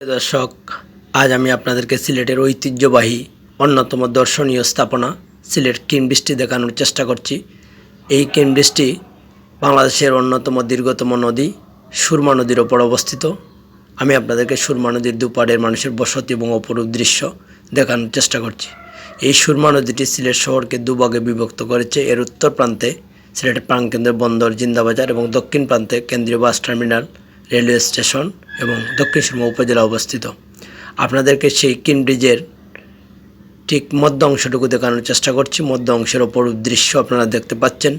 দর্শক, আজ আমি আপনাদেরকে সিলেটের ঐতিহ্যবাহী অন্যতম দর্শনীয় স্থাপনা সিলেট কিনবৃষ্টি দেখানোর চেষ্টা করছি। এই কিনবৃষ্টি বাংলাদেশের অন্যতম দীর্ঘতম নদী সুরমা নদীর ওপর অবস্থিত। আমি আপনাদেরকে সুরমা নদীর দুপাড়ের মানুষের বসতি এবং অপরূপ দৃশ্য দেখানোর চেষ্টা করছি। এই সুরমা নদীটি সিলেট শহরকে দুভাগে বিভক্ত করেছে। এর উত্তর প্রান্তে সিলেটের প্রাণকেন্দ্র বন্দর জিন্দাবাজার এবং দক্ষিণ প্রান্তে কেন্দ্রীয় বাস টার্মিনাল, রেলওয়ে স্টেশন এবং দক্ষিণ সুরমা উপজেলা অবস্থিত। আপনাদেরকে সেই কিনব্রিজের ঠিক মধ্য অংশটুকু দেখানোর চেষ্টা করছি। মধ্য অংশের অপরূপ দৃশ্য আপনারা দেখতে পাচ্ছেন।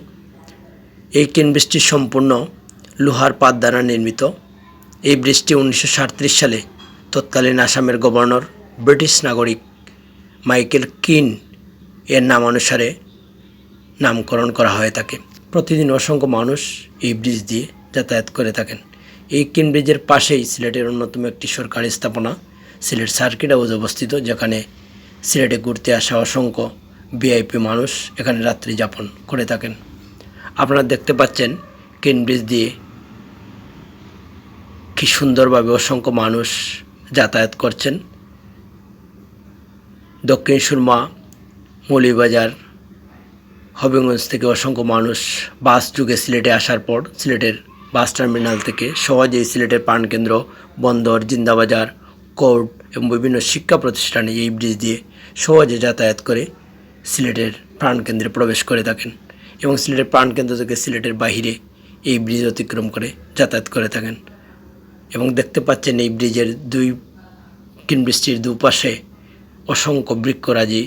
এই কিনব্রিজটি সম্পূর্ণ লোহার পাত দ্বারা নির্মিত। এই ব্রিজটি 1937 সালে তৎকালীন আসামের গভর্নর ব্রিটিশ নাগরিক মাইকেল কিন এর নামানুসারে নামকরণ করা হয়ে থাকে। প্রতিদিন অসংখ্য মানুষ এই ব্রিজ দিয়ে যাতায়াত করে থাকেন। এই কিনব্রিজের পাশেই সিলেটের অন্যতম একটি সরকারি স্থাপনা সিলেট সার্কিট হাউস অবস্থিত, যেখানে সিলেটে ঘুরতে আসা অসংখ্য ভিআইপি মানুষ এখানে রাত্রি যাপন করে থাকেন। আপনারা দেখতে পাচ্ছেন কিনব্রিজ দিয়ে কি সুন্দরভাবে অসংখ্য মানুষ যাতায়াত করছেন। দক্ষিণ সুরমা, মৌলভীবাজার, হবিগঞ্জ থেকে অসংখ্য মানুষ বাস যুগে সিলেটে আসার পর সিলেটের বাস টার্মিনাল থেকে সহজেই সিলেটের প্রাণকেন্দ্র বন্দর, জিন্দাবাজার, কোর্ট এবং বিভিন্ন শিক্ষা প্রতিষ্ঠানে এই ব্রিজ দিয়ে সহজে যাতায়াত করে সিলেটের প্রাণকেন্দ্রে প্রবেশ করে থাকেন এবং সিলেটের প্রাণকেন্দ্র থেকে সিলেটের বাহিরে এই ব্রিজ অতিক্রম করে যাতায়াত করে থাকেন। এবং দেখতে পাচ্ছেন এই ব্রিজের কিনব্রিজটির দুপাশে অসংখ্য বৃক্ষরাজি,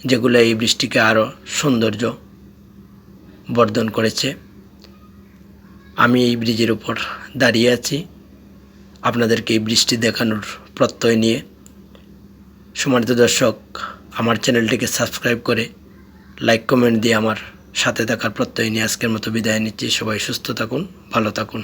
যেগুলো এই ব্রিজটিকে আরও সৌন্দর্য বর্ধন করেছে। আমি এই ব্রিজের উপর দাঁড়িয়ে আছি আপনাদেরকে এই ব্রিজটি দেখানোর প্রত্যয় নিয়ে। সম্মানিত দর্শক, আমার চ্যানেলটিকে সাবস্ক্রাইব করে লাইক কমেন্ট দিয়ে আমার সাথে থাকার প্রত্যয় নিয়ে আজকের মতো বিদায় নিচ্ছি। সবাই সুস্থ থাকুন, ভালো থাকুন।